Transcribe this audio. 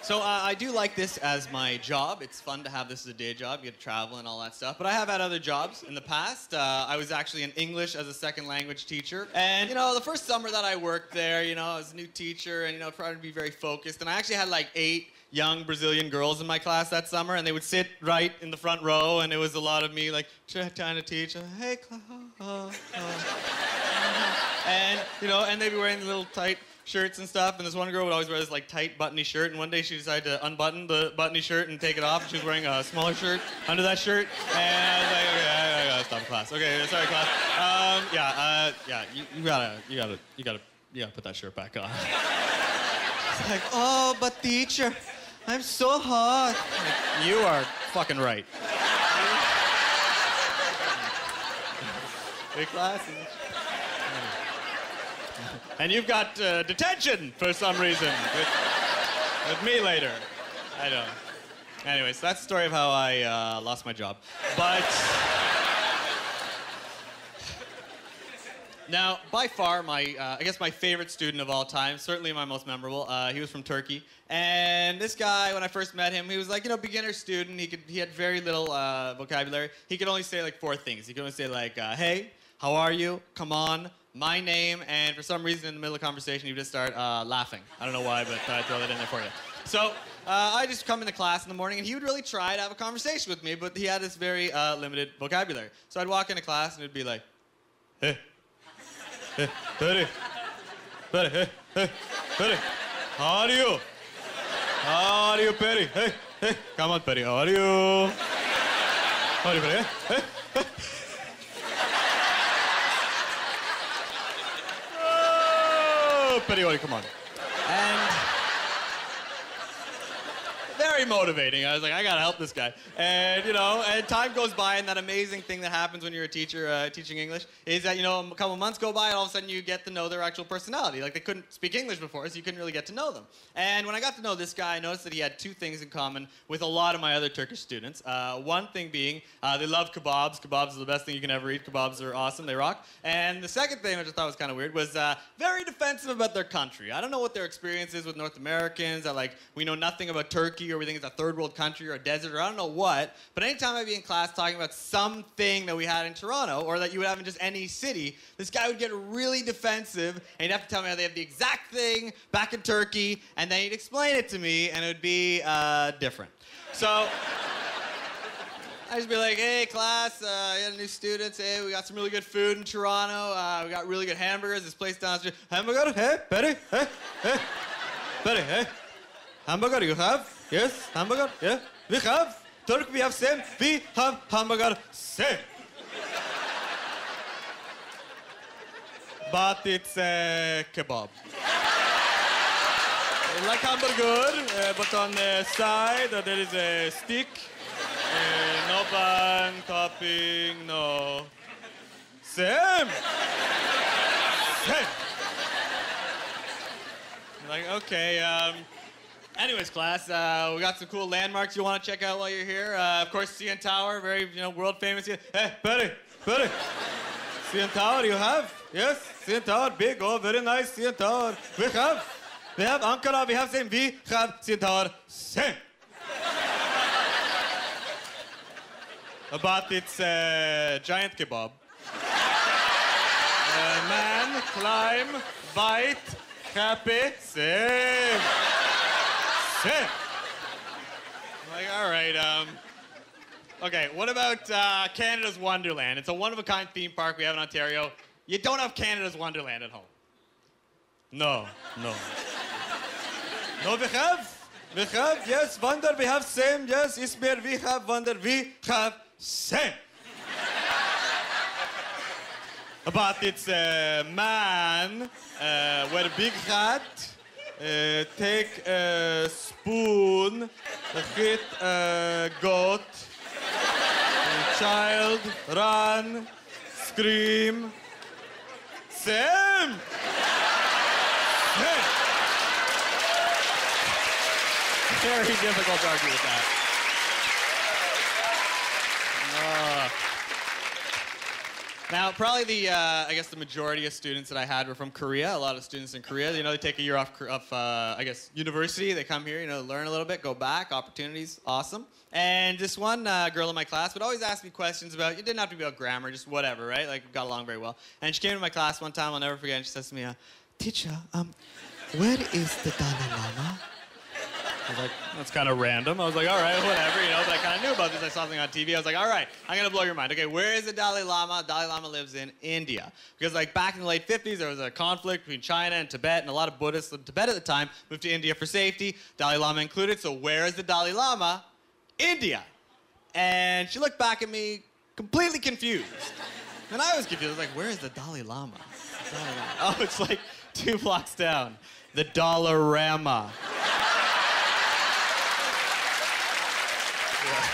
So I do like this as my job. It's fun to have this as a day job. You get to travel and all that stuff. But I have had other jobs in the past. I was actually in English as a second language teacher. And, you know, the first summer that I worked there, you know, I was a new teacher and, you know, trying to be very focused. And I actually had like 8 young Brazilian girls in my class that summer. And they would sit right in the front row. And it was a lot of me, like, trying to teach. Hey, class. And, you know, and they'd be wearing little tight shirts and stuff, and this one girl would always wear this like tight buttony shirt, and one day she decided to unbutton the buttony shirt and take it off, and she was wearing a smaller shirt under that shirt, and I was like, okay, I gotta stop class. Okay, sorry class. You gotta put that shirt back on. It's like, oh, but teacher, I'm so hot. Like, you are fucking right. Hey, class. And you've got detention for some reason with me later. I don't. Anyways, that's the story of how I lost my job. But now, by far, I guess my favorite student of all time, certainly my most memorable, he was from Turkey. And this guy, when I first met him, he was like, you know, beginner student. He had very little vocabulary. He could only say like 4 things. He could only say like, hey, how are you? Come on. My name, and for some reason in the middle of the conversation, you just start laughing. I don't know why, but I throw that in there for you. So I just come into class in the morning, and he would really try to have a conversation with me, but he had this very limited vocabulary. So I'd walk into class, and it'd be like, hey, Perry, hey, how are you? How are you, Perry? Hey, come on, Perry, how are you? How are you, Perry? Hey. Periodi, come on. And very motivating. I was like, I gotta help this guy. And, you know, and time goes by, and that amazing thing that happens when you're a teacher teaching English is that, you know, a couple months go by, and all of a sudden you get to know their actual personality. Like, they couldn't speak English before, so you couldn't really get to know them. And when I got to know this guy, I noticed that he had 2 things in common with a lot of my other Turkish students. One thing being, they love kebabs. Kebabs is the best thing you can ever eat. Kebabs are awesome. They rock. And the second thing, which I thought was kind of weird, was very defensive about their country. I don't know what their experience is with North Americans, that, like, we know nothing about Turkey, or we think it's a third world country or a desert, or I don't know what, but anytime I'd be in class talking about something that we had in Toronto, or that you would have in just any city, this guy would get really defensive, and he'd have to tell me how they have the exact thing back in Turkey, and then he'd explain it to me, and it would be different. So I'd just be like, hey, class, you got new students, hey, we got some really good food in Toronto, we got really good hamburgers, this place down the street, hamburger, hey, Betty, hey, Betty, hey, hamburger you have? Yes, hamburger, yeah, we have. Turk, we have same, we have hamburger, same. But it's a kebab. Like hamburger, but on the side there is a stick. No bun, topping, no. Same. Same. Like, okay, anyways, class, we got some cool landmarks you want to check out while you're here. Of course, CN Tower, very, you know, world famous. Hey, Perry, CN Tower, you have? Yes, CN Tower, big, oh, very nice CN Tower. We have Ankara, we have same, we have CN Tower, same. But it's a giant kebab. Man, climb, bite, happy, same. Same. Like, all right, okay, what about Canada's Wonderland? It's a one-of-a-kind theme park we have in Ontario. You don't have Canada's Wonderland at home. No. No, we have, yes, Wonder, we have same, yes, Ismir, we have Wonder, we have same. But it's a man wear a big hat, take a spoon, hit a goat, a child, run, scream, same. Same. Very difficult to argue with that. Now, probably I guess the majority of students that I had were from Korea. A lot of students in Korea, they take a year off, I guess, university. They come here, learn a little bit, go back, opportunities, awesome. And this one girl in my class would always ask me questions about, it didn't have to be about grammar, just whatever, right? Like, we got along very well. And she came to my class one time, I'll never forget, and she says to me, teacher, where is the Dalai Lama? I was like, that's kind of random. I was like, all right, whatever, but I kind of knew about this. I saw something on TV. I was like, all right, I'm going to blow your mind. Okay, where is the Dalai Lama? Dalai Lama lives in India. Because, back in the late 50s, there was a conflict between China and Tibet, and a lot of Buddhists in Tibet at the time moved to India for safety, Dalai Lama included. So where is the Dalai Lama? India. And she looked back at me completely confused. And I was confused. I was like, where is the Dalai Lama? Dalai Lama. Oh, it's 2 blocks down. The Dollarama. Yeah.